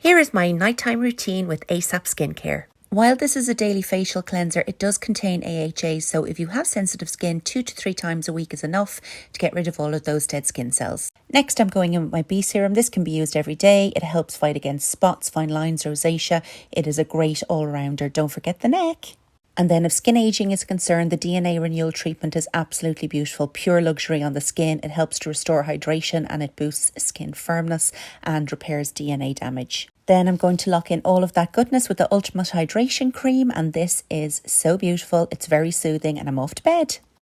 Here is my nighttime routine with ASAP Skincare. While this is a daily facial cleanser, it does contain AHA, so if you have sensitive skin, 2 to 3 times a week is enough to get rid of all of those dead skin cells. Next, I'm going in with my B serum. This can be used every day. It helps fight against spots, fine lines, rosacea. It is a great all-rounder. Don't forget the neck. And then if skin aging is concerned, the DNA renewal treatment is absolutely beautiful. Pure luxury on the skin. It helps to restore hydration and it boosts skin firmness and repairs DNA damage. Then I'm going to lock in all of that goodness with the Ultimate Hydration Cream, and this is so beautiful. It's very soothing and I'm off to bed.